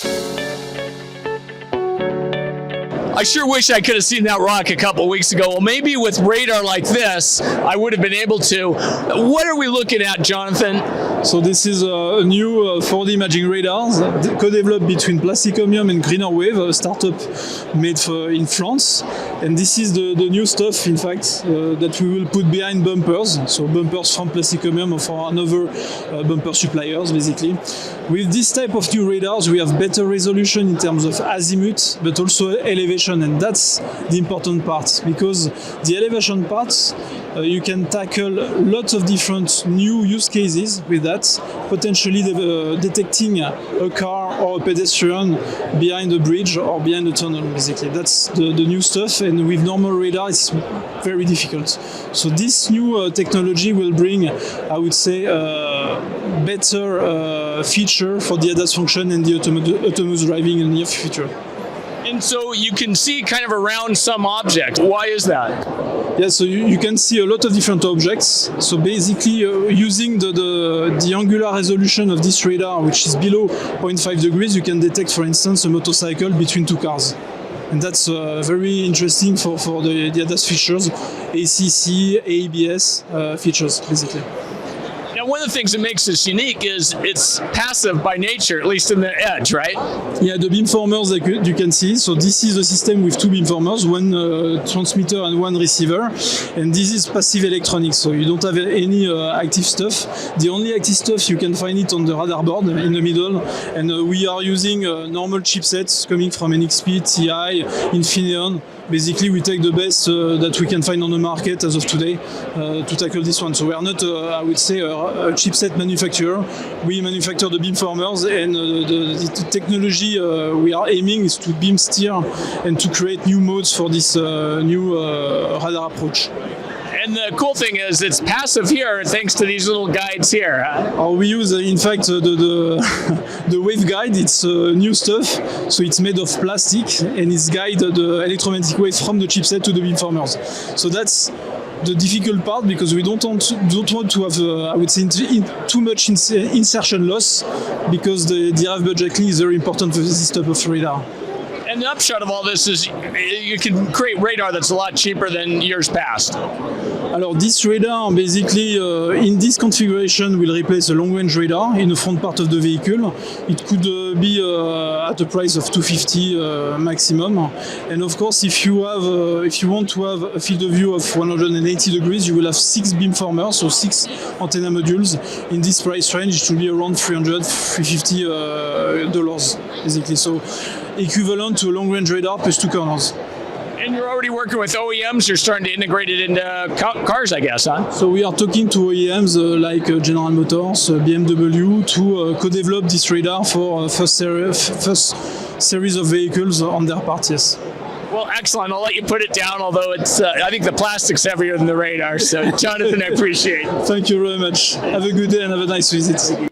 I sure wish I could have seen that rock a couple weeks ago. Well, maybe with radar like this, I would have been able to. What are we looking at, Jonathan? So this is a new 4D imaging radars co-developed between Plastic Omnium and Greenerwave, a startup made in France. And this is the new stuff, in fact, that we will put behind bumpers. So bumpers from Plastic Omnium or for another bumper suppliers, basically. With this type of new radars, we have better resolution in terms of azimuth, but also elevation. And that's the important part, because the elevation parts, you can tackle lots of different new use cases with that, potentially detecting a car or a pedestrian behind a bridge or behind a tunnel, basically. That's the new stuff, and with normal radar, it's very difficult. So this new technology will bring, I would say, better feature for the ADAS function and the autonomous driving in the near future. And so you can see kind of around some object. Why is that? Yeah, so you can see a lot of different objects. So basically, using the angular resolution of this radar, which is below 0.5 degrees, you can detect, for instance, a motorcycle between two cars. And that's very interesting for the ADAS features, ACC, ABS features, basically. Now, one of the things that makes this unique is it's passive by nature, at least in the edge, right? Yeah, the beamformers that you can see. So this is a system with two beamformers, one transmitter and one receiver. And this is passive electronics, so you don't have any active stuff. The only active stuff, you can find it on the radar board in the middle. And we are using normal chipsets coming from NXP, TI, Infineon. Basically, we take the best that we can find on the market as of today to tackle this one. So we are not, I would say, a chipset manufacturer. We manufacture the beamformers, and the technology we are aiming is to beam steer and to create new modes for this new radar approach. And the cool thing is it's passive here thanks to these little guides here. We use, in fact, the waveguide. It's new stuff, so it's made of plastic and it's guided the electromagnetic waves from the chipset to the beamformers. So that's the difficult part, because we don't want to have, I would say, too much insertion loss, because the RF budget is very important for this type of radar. And the upshot of all this is you can create radar that's a lot cheaper than years past. Alors, this radar, basically, in this configuration, will replace a long-range radar in the front part of the vehicle. It could be at a price of $250 maximum. And of course, if you want to have a field of view of 180 degrees, you will have 6 beamformers, so 6 antenna modules. In this price range, it will be around $350, basically. So equivalent to a long-range radar plus 2 corners. And you're already working with OEMs. You're starting to integrate it into cars, I guess, huh? So we are talking to OEMs like General Motors, BMW, to co-develop this radar for first series of vehicles on their part, yes. Well, excellent. I'll let you put it down, although it's I think the plastic's heavier than the radar. So, Jonathan, I appreciate it. Thank you very much. Have a good day and have a nice visit.